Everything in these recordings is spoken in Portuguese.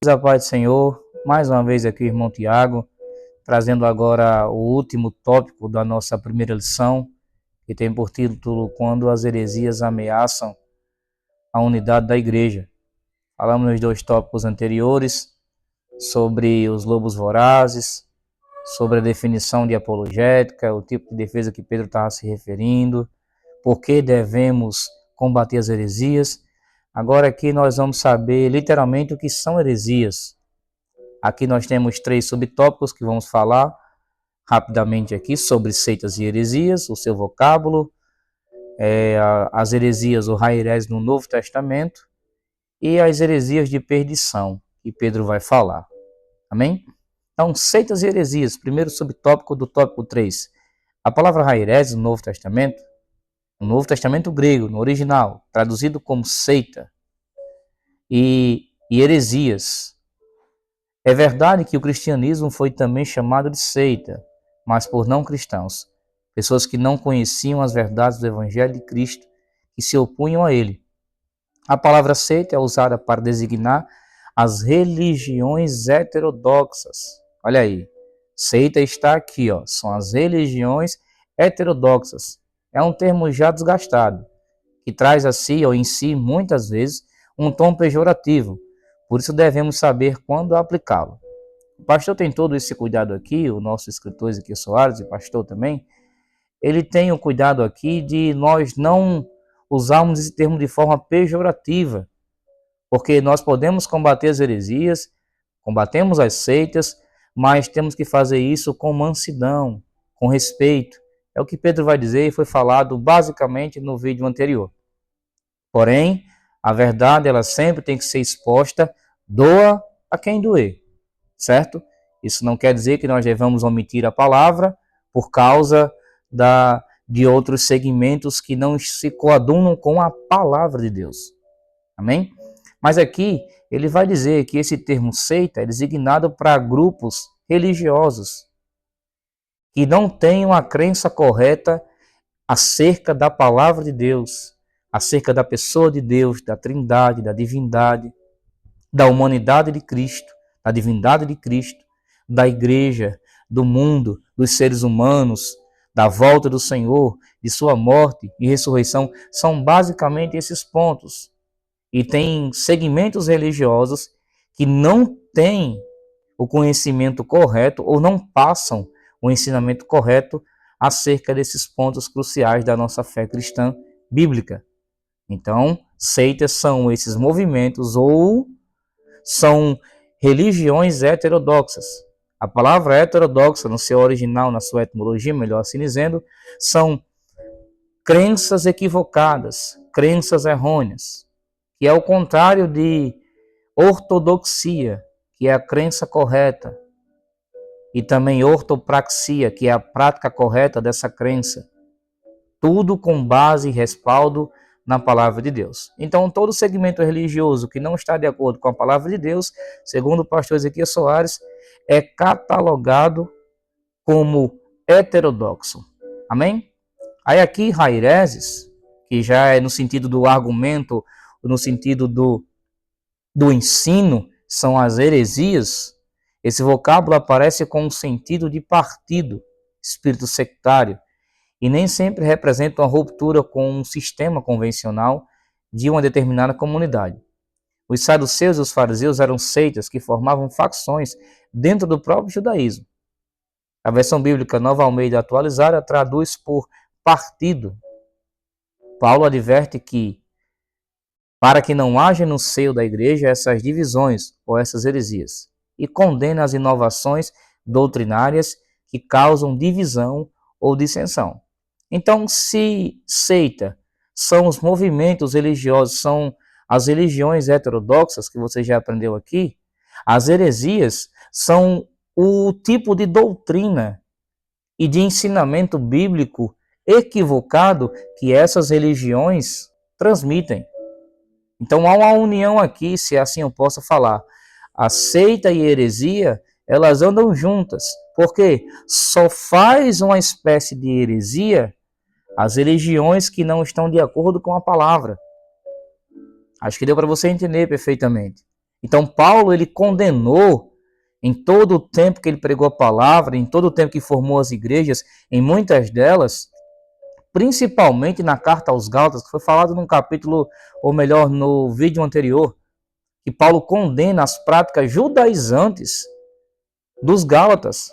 A paz do Senhor, mais uma vez aqui o irmão Tiago, trazendo agora o último tópico da nossa primeira lição, que tem por título Quando as heresias ameaçam a unidade da igreja. Falamos nos dois tópicos anteriores sobre os lobos vorazes, sobre a definição de apologética, o tipo de defesa que Pedro estava se referindo, por que devemos combater as heresias. Agora aqui nós vamos saber literalmente o que são heresias. Aqui nós temos 3 subtópicos que vamos falar rapidamente aqui sobre seitas e heresias, o seu vocábulo, as heresias ou hairés no Novo Testamento e as heresias de perdição, que Pedro vai falar. Amém? Então, seitas e heresias, primeiro subtópico do tópico 3. A palavra hairés no Novo Testamento grego, no original, traduzido como seita e heresias. É verdade que o cristianismo foi também chamado de seita, mas por não cristãos, pessoas que não conheciam as verdades do Evangelho de Cristo e se opunham a ele. A palavra seita é usada para designar as religiões heterodoxas. Olha aí, seita está aqui, são as religiões heterodoxas. É um termo já desgastado, que traz a si ou em si, muitas vezes, um tom pejorativo. Por isso devemos saber quando aplicá-lo. O pastor tem todo esse cuidado aqui, o nosso escritor Ezequiel Soares, e pastor também, ele tem o cuidado aqui de nós não usarmos esse termo de forma pejorativa, porque nós podemos combater as heresias, combatemos as seitas, mas temos que fazer isso com mansidão, com respeito. É o que Pedro vai dizer e foi falado basicamente no vídeo anterior. Porém, a verdade ela sempre tem que ser exposta, doa a quem doer, certo? Isso não quer dizer que nós devamos omitir a palavra por causa de outros segmentos que não se coadunam com a palavra de Deus. Amém? Mas aqui ele vai dizer que esse termo seita é designado para grupos religiosos que não têm uma crença correta acerca da palavra de Deus, acerca da pessoa de Deus, da trindade, da divindade, da humanidade de Cristo, da divindade de Cristo, da igreja, do mundo, dos seres humanos, da volta do Senhor, de sua morte e ressurreição. São basicamente esses pontos. E tem segmentos religiosos que não têm o conhecimento correto ou não passam o ensinamento correto acerca desses pontos cruciais da nossa fé cristã bíblica. Então, seitas são esses movimentos ou são religiões heterodoxas. A palavra heterodoxa, no seu original, na sua etimologia, melhor assim dizendo, são crenças equivocadas, crenças errôneas, que é o contrário de ortodoxia, que é a crença correta, e também ortopraxia, que é a prática correta dessa crença. Tudo com base e respaldo na palavra de Deus. Então, todo segmento religioso que não está de acordo com a palavra de Deus, segundo o pastor Ezequiel Soares, é catalogado como heterodoxo. Amém? Aí aqui, haireses, que já é no sentido do argumento, no sentido do ensino, são as heresias. Esse vocábulo aparece com um sentido de partido, espírito sectário, e nem sempre representa uma ruptura com um sistema convencional de uma determinada comunidade. Os saduceus e os fariseus eram seitas que formavam facções dentro do próprio judaísmo. A versão bíblica Nova Almeida atualizada traduz por partido. Paulo adverte que, para que não haja no seio da igreja essas divisões ou essas heresias, e condena as inovações doutrinárias que causam divisão ou dissensão. Então, se seita são os movimentos religiosos, são as religiões heterodoxas, que você já aprendeu aqui, as heresias são o tipo de doutrina e de ensinamento bíblico equivocado que essas religiões transmitem. Então, há uma união aqui, se assim eu posso falar. A seita e a heresia, elas andam juntas, porque só faz uma espécie de heresia as religiões que não estão de acordo com a palavra. Acho que deu para você entender perfeitamente. Então Paulo, ele condenou em todo o tempo que ele pregou a palavra, em todo o tempo que formou as igrejas, em muitas delas, principalmente na carta aos Gálatas, que foi falado num capítulo, ou melhor, no vídeo anterior, que Paulo condena as práticas judaizantes dos Gálatas.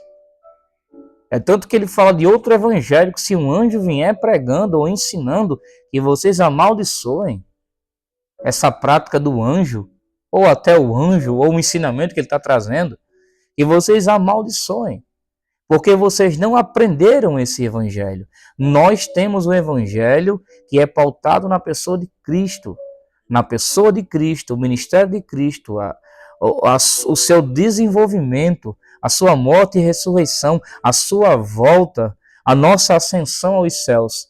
É tanto que ele fala de outro evangelho, que se um anjo vier pregando ou ensinando, que vocês amaldiçoem essa prática do anjo, ou até o anjo, ou o ensinamento que ele está trazendo, que vocês amaldiçoem, porque vocês não aprenderam esse evangelho. Nós temos o evangelho que é pautado na pessoa de Cristo, o ministério de Cristo, o seu desenvolvimento, a sua morte e ressurreição, a sua volta, a nossa ascensão aos céus.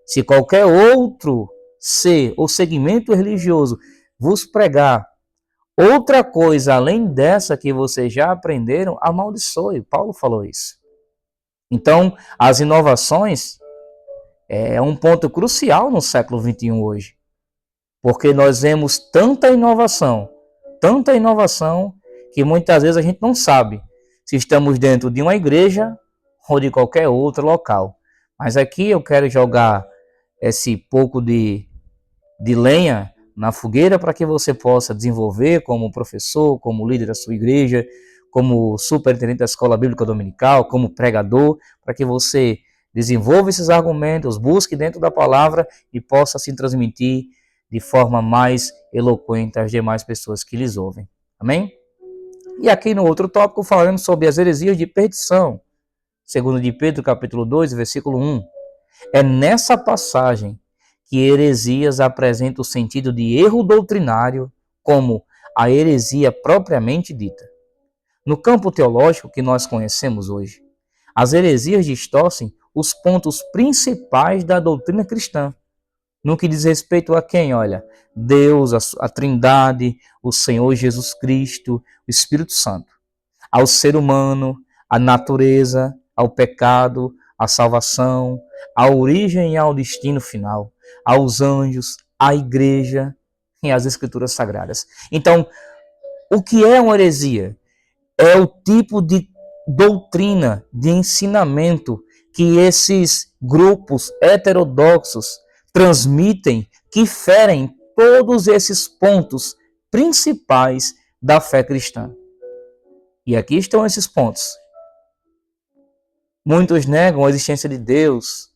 Se qualquer outro ser ou segmento religioso vos pregar outra coisa além dessa que vocês já aprenderam, amaldiçoe. Paulo falou isso. Então, as inovações é um ponto crucial no século XXI hoje. Porque nós vemos tanta inovação, que muitas vezes a gente não sabe se estamos dentro de uma igreja ou de qualquer outro local. Mas aqui eu quero jogar esse pouco de lenha na fogueira para que você possa desenvolver como professor, como líder da sua igreja, como superintendente da escola bíblica dominical, como pregador, para que você desenvolva esses argumentos, busque dentro da palavra e possa se transmitir de forma mais eloquente às demais pessoas que lhes ouvem. Amém? E aqui no outro tópico falaremos sobre as heresias de perdição. Segundo de Pedro, capítulo 2, versículo 1. É nessa passagem que heresias apresenta o sentido de erro doutrinário como a heresia propriamente dita. No campo teológico que nós conhecemos hoje, as heresias distorcem os pontos principais da doutrina cristã, no que diz respeito a quem? Olha, Deus, a Trindade, o Senhor Jesus Cristo, o Espírito Santo, ao ser humano, à natureza, ao pecado, à salvação, à origem e ao destino final, aos anjos, à igreja e às escrituras sagradas. Então, o que é uma heresia? É o tipo de doutrina, de ensinamento que esses grupos heterodoxos transmitem, que ferem todos esses pontos principais da fé cristã. E aqui estão esses pontos. Muitos negam a existência de Deus,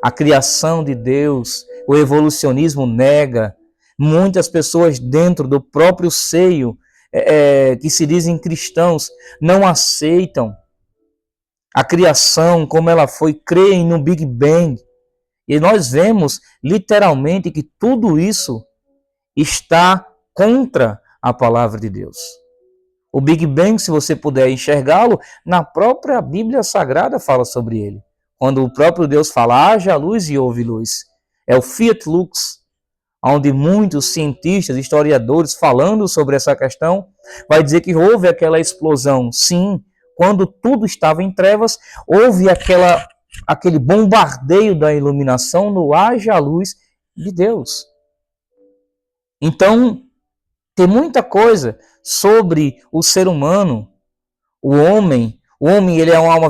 a criação de Deus, o evolucionismo nega. Muitas pessoas dentro do próprio seio que se dizem cristãos não aceitam a criação como ela foi, creem no Big Bang. E nós vemos literalmente que tudo isso está contra a palavra de Deus. O Big Bang, se você puder enxergá-lo, na própria Bíblia Sagrada fala sobre ele. Quando o próprio Deus fala, haja luz e houve luz. É o Fiat Lux, onde muitos cientistas, historiadores, falando sobre essa questão, vai dizer que houve aquela explosão. Sim, quando tudo estava em trevas, houve aquele bombardeio da iluminação no haja luz de Deus. Então, tem muita coisa sobre o ser humano, o homem ele é uma alma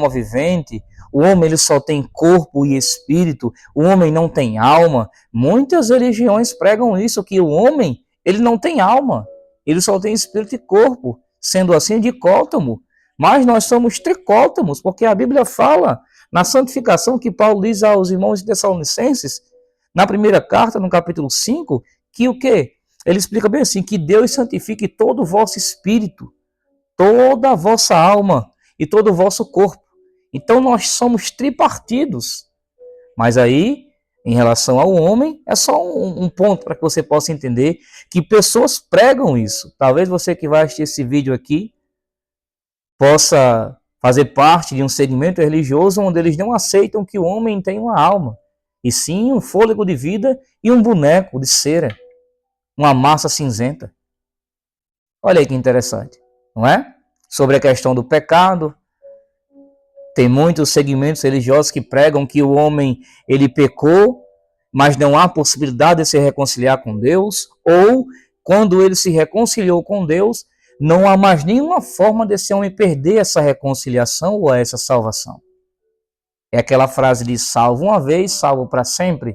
vivente, o homem ele só tem corpo e espírito, o homem não tem alma. Muitas religiões pregam isso, que o homem ele não tem alma, ele só tem espírito e corpo, sendo assim dicótomo. Mas nós somos tricótomos, porque a Bíblia fala na santificação que Paulo diz aos irmãos tessalonicenses, na primeira carta, no capítulo 5, que o quê? Ele explica bem assim, que Deus santifique todo o vosso espírito, toda a vossa alma e todo o vosso corpo. Então nós somos tripartidos. Mas aí, em relação ao homem, é só um ponto para que você possa entender que pessoas pregam isso. Talvez você que vai assistir esse vídeo aqui possa fazer parte de um segmento religioso onde eles não aceitam que o homem tem uma alma, e sim um fôlego de vida e um boneco de cera, uma massa cinzenta. Olha aí que interessante, não é? Sobre a questão do pecado, tem muitos segmentos religiosos que pregam que o homem ele pecou, mas não há possibilidade de se reconciliar com Deus, ou quando ele se reconciliou com Deus, não há mais nenhuma forma desse homem perder essa reconciliação ou essa salvação. É aquela frase de salvo uma vez, salvo para sempre.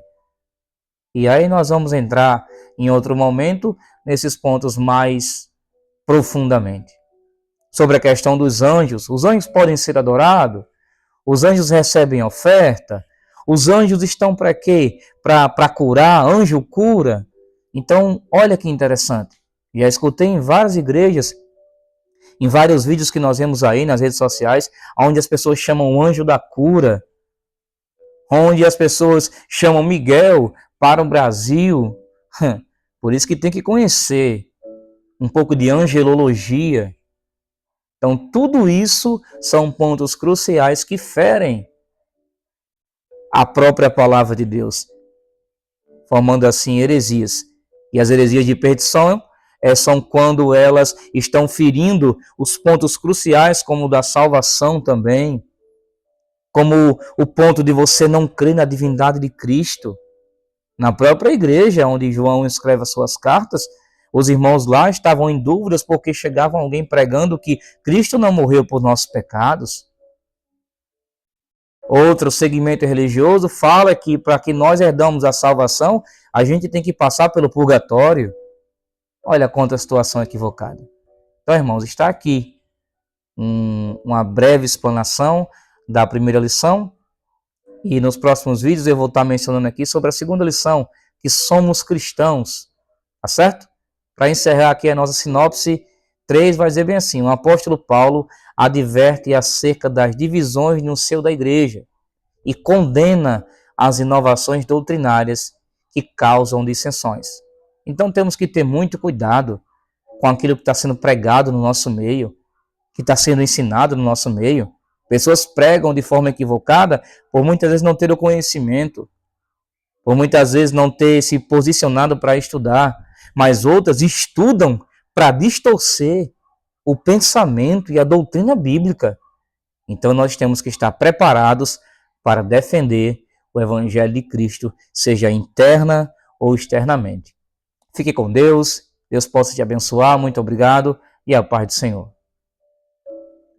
E aí nós vamos entrar em outro momento nesses pontos mais profundamente. Sobre a questão dos anjos. Os anjos podem ser adorados? Os anjos recebem oferta? Os anjos estão para quê? Para curar? Anjo cura? Então, olha que interessante. Já escutei em várias igrejas, em vários vídeos que nós vemos aí nas redes sociais, onde as pessoas chamam o anjo da cura, onde as pessoas chamam Miguel para o Brasil. Por isso que tem que conhecer um pouco de angelologia. Então, tudo isso são pontos cruciais que ferem a própria palavra de Deus, formando assim heresias. E as heresias de perdição são quando elas estão ferindo os pontos cruciais, como o da salvação também, como o ponto de você não crer na divindade de Cristo. Na própria igreja, onde João escreve as suas cartas, os irmãos lá estavam em dúvidas porque chegava alguém pregando que Cristo não morreu por nossos pecados. Outro segmento religioso fala que para que nós herdamos a salvação, a gente tem que passar pelo purgatório. Olha quanta situação equivocada. Então, irmãos, está aqui uma breve explanação da primeira lição. E nos próximos vídeos eu vou estar mencionando aqui sobre a segunda lição, que somos cristãos. Tá certo? Para encerrar aqui a nossa sinopse, 3 vai dizer bem assim: o apóstolo Paulo adverte acerca das divisões no seio da igreja e condena as inovações doutrinárias que causam dissensões. Então temos que ter muito cuidado com aquilo que está sendo pregado no nosso meio, que está sendo ensinado no nosso meio. Pessoas pregam de forma equivocada por muitas vezes não ter o conhecimento, por muitas vezes não ter se posicionado para estudar, mas outras estudam para distorcer o pensamento e a doutrina bíblica. Então nós temos que estar preparados para defender o Evangelho de Cristo, seja interna ou externamente. Fique com Deus, Deus possa te abençoar, muito obrigado e a paz do Senhor.